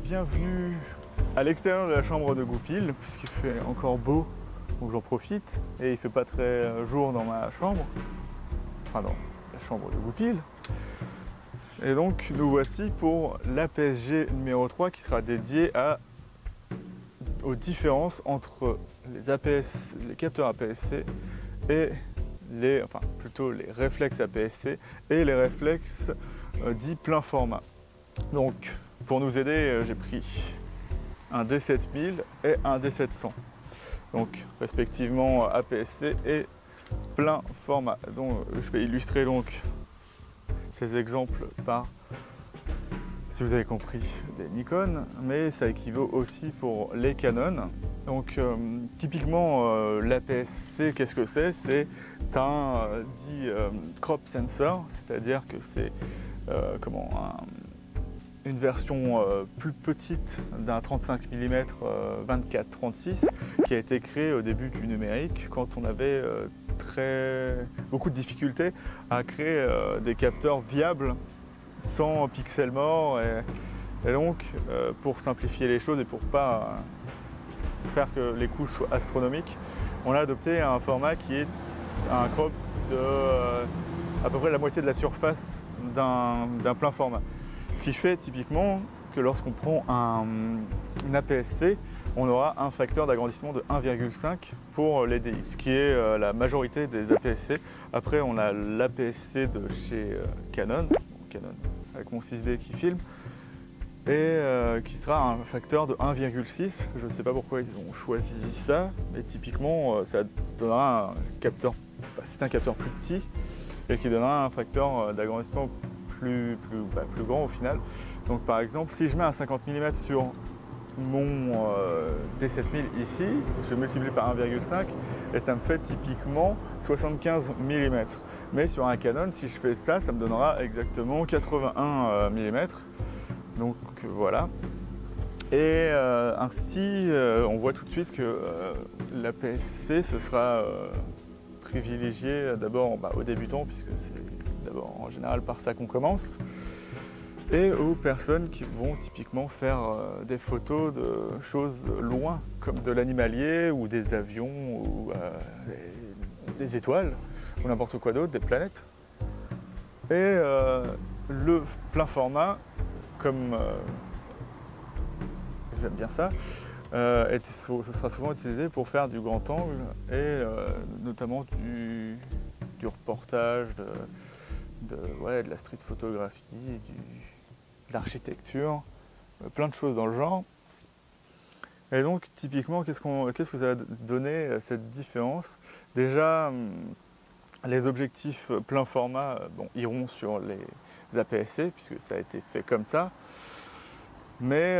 bienvenue à l'extérieur de la chambre de Goupil, puisqu'il fait encore beau, donc j'en profite, et il fait pas très jour dans ma chambre, enfin dans la chambre de Goupil. Et donc nous voici pour l'APS-G numéro 3 qui sera dédié aux différences entre les capteurs APS-C et les réflexes APS-C et les réflexes dits plein format. Donc pour nous aider, j'ai pris un D7000 et un D700, donc respectivement APS-C et plein format. Donc je vais illustrer donc ces exemples par, si vous avez compris, des Nikon, mais ça équivaut aussi pour les Canon. Donc typiquement l'APS-C, qu'est-ce que c'est? C'est un dit crop sensor, c'est-à-dire que c'est une version plus petite d'un 35 mm 24-36 qui a été créé au début du numérique quand on avait beaucoup de difficultés à créer des capteurs viables sans pixels morts et donc pour simplifier les choses et pour pas faire que les coûts soient astronomiques, on a adopté un format qui est un crop de à peu près la moitié de la surface d'un plein format. Ce qui fait typiquement que lorsqu'on prend une APS-C, on aura un facteur d'agrandissement de 1,5 pour les DX, ce qui est la majorité des APS-C. Après, on a l'APS-C de chez Canon avec mon 6D qui filme, et qui sera un facteur de 1,6. Je ne sais pas pourquoi ils ont choisi ça, mais typiquement, ça donnera un capteur, c'est un capteur plus petit, et qui donnera un facteur d'agrandissement plus grand au final. Donc par exemple, si je mets un 50 mm sur mon D7000 ici, je multiplie par 1,5 et ça me fait typiquement 75 mm. Mais sur un Canon, si je fais ça, ça me donnera exactement 81 mm. Donc voilà. Et ainsi, on voit tout de suite que l'APS-C, ce sera privilégié d'abord aux débutants, puisque c'est d'abord en général par ça qu'on commence, et aux personnes qui vont typiquement faire des photos de choses loin, comme de l'animalier ou des avions ou des étoiles ou n'importe quoi d'autre, des planètes. Et le plein format, comme j'aime bien ça, ce sera souvent utilisé pour faire du grand angle et notamment du reportage, de la street photographie, de l'architecture, plein de choses dans le genre. Et donc typiquement, qu'est-ce que ça va donner cette différence? Déjà, les objectifs plein format iront sur les APS-C, puisque ça a été fait comme ça. Mais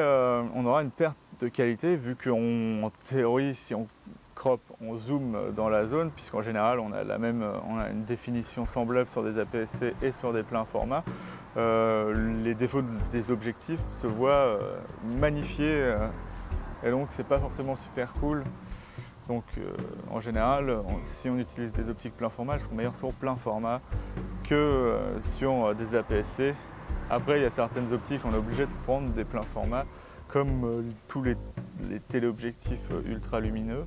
on aura une perte de qualité, vu qu'en théorie, si on crop, on zoome dans la zone, puisqu'en général on a une définition semblable sur des APS-C et sur des pleins formats. Les défauts des objectifs se voient magnifiés et donc c'est pas forcément super cool. Donc en général, si on utilise des optiques plein format, elles seront meilleures sur plein format que sur des APS-C. Après, il y a certaines optiques, on est obligé de prendre des pleins formats, comme tous les téléobjectifs ultra lumineux.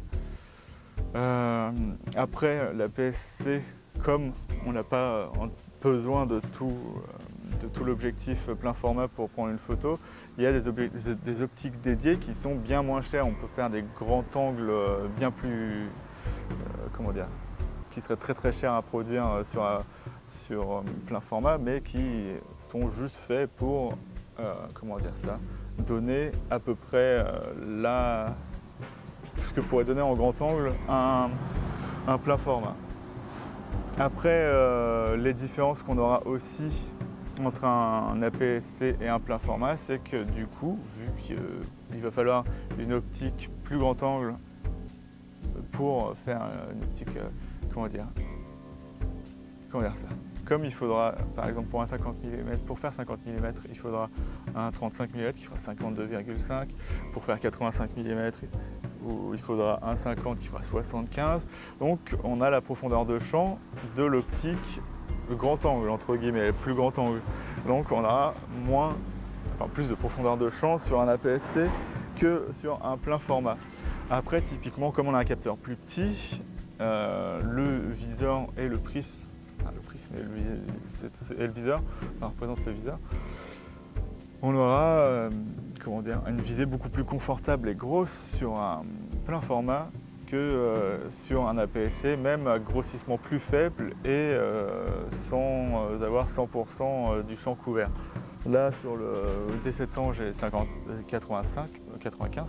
Après, l'APS-C, comme on n'a pas besoin de tout l'objectif plein format pour prendre une photo, il y a des optiques dédiées qui sont bien moins chères. On peut faire des grands angles bien plus, qui seraient très très chers à produire sur plein format, mais qui sont juste faits pour, donner à peu près ce que pourrait donner en grand angle un plein format. Après, les différences qu'on aura aussi entre un APS-C et un plein format, c'est que du coup, vu qu'il va falloir une optique plus grand angle pour faire une optique, comme il faudra, par exemple pour un 50 mm, pour faire 50 mm, il faudra un 35 mm qui fera 52,5, pour faire 85 mm, il faudra un 50 qui fera 75. Donc on a la profondeur de champ de l'optique grand angle, entre guillemets, plus grand angle. Donc on a moins enfin, plus de profondeur de champ sur un APS-C que sur un plein format. Après, typiquement, comme on a un capteur plus petit, le viseur et le prisme, enfin, le prisme et le viseur, on représente le viseur, on aura comment dire, une visée beaucoup plus confortable et grosse sur un plein format que sur un APS-C, même à grossissement plus faible et sans avoir 100% du champ couvert. Là, sur le D700, j'ai 95,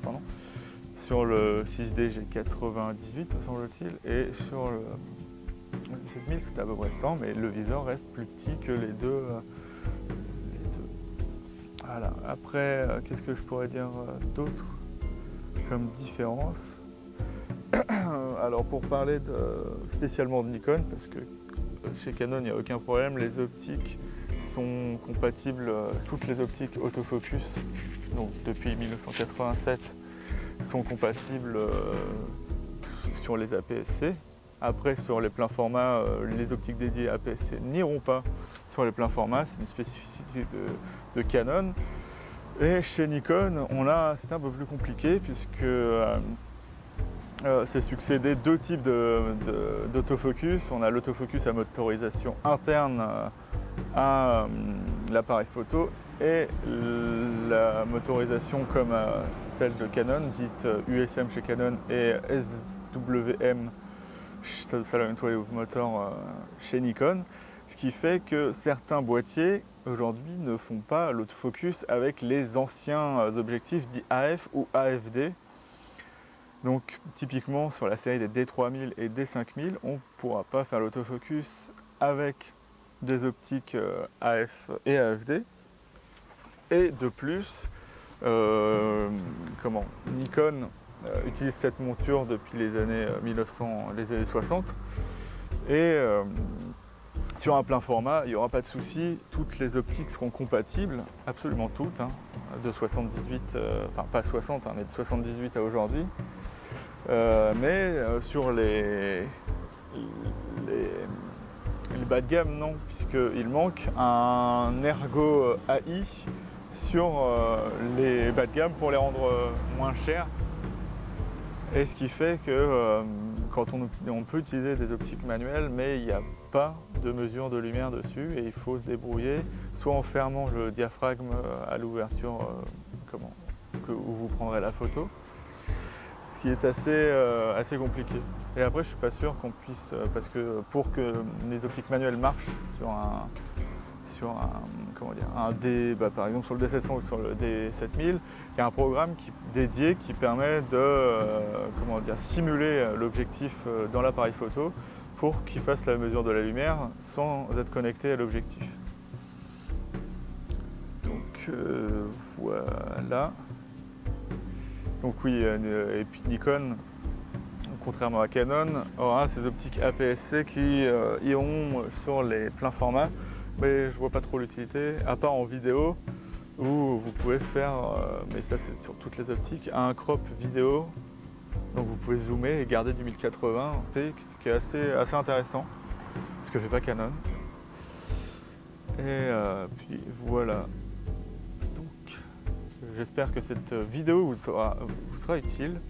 pardon. Sur le 6D, j'ai 98, me semble-t-il, et sur le 7000, c'était à peu près 100, mais le viseur reste plus petit que les deux. Voilà. Après, qu'est-ce que je pourrais dire d'autre comme différence? Alors, pour parler spécialement de Nikon, parce que chez Canon, il n'y a aucun problème, les optiques sont compatibles, toutes les optiques autofocus, donc depuis 1987, sont compatibles sur les APS-C. Après, sur les pleins formats, les optiques dédiées APS-C n'iront pas sur les pleins formats, c'est une spécificité de Canon. Et chez Nikon, c'est un peu plus compliqué puisque c'est succédé deux types d'autofocus. On a l'autofocus à motorisation interne à l'appareil photo et la motorisation comme celle de Canon, dite USM chez Canon et SWM, Silent Wave Motor, chez Nikon. Ce qui fait que certains boîtiers aujourd'hui ne font pas l'autofocus avec les anciens objectifs dits AF ou AFD. Donc typiquement sur la série des D3000 et D5000, on ne pourra pas faire l'autofocus avec des optiques AF et AFD. Et de plus, Nikon utilise cette monture depuis les années 60. Et sur un plein format, il n'y aura pas de souci, toutes les optiques seront compatibles, absolument toutes, hein, de 78, enfin pas 60, hein, mais de 78 à aujourd'hui. Mais sur les bas de gamme, non, puisqu'il manque un ergo AI sur les bas de gamme pour les rendre moins chers. Et ce qui fait que quand on peut utiliser des optiques manuelles, mais il n'y a pas de mesure de lumière dessus et il faut se débrouiller, soit en fermant le diaphragme à l'ouverture où vous prendrez la photo, ce qui est assez compliqué. Et après, je suis pas sûr qu'on puisse, parce que pour que les optiques manuelles marchent sur un D, par exemple sur le D700 ou sur le D7000, il y a un programme dédié qui permet de simuler l'objectif dans l'appareil photo pour qu'il fasse la mesure de la lumière sans être connecté à l'objectif. Donc voilà. Donc oui, et puis Nikon, contrairement à Canon, aura ces optiques APS-C qui iront sur les pleins formats, mais je vois pas trop l'utilité, à part en vidéo, où vous pouvez faire, mais ça c'est sur toutes les optiques, un crop vidéo, donc vous pouvez zoomer et garder du 1080p, ce qui est assez intéressant, ce que fait pas Canon. Et puis voilà. Donc j'espère que cette vidéo vous sera utile.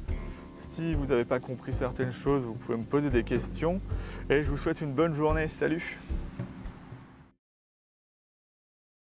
Si vous n'avez pas compris certaines choses, vous pouvez me poser des questions. Et je vous souhaite une bonne journée. Salut!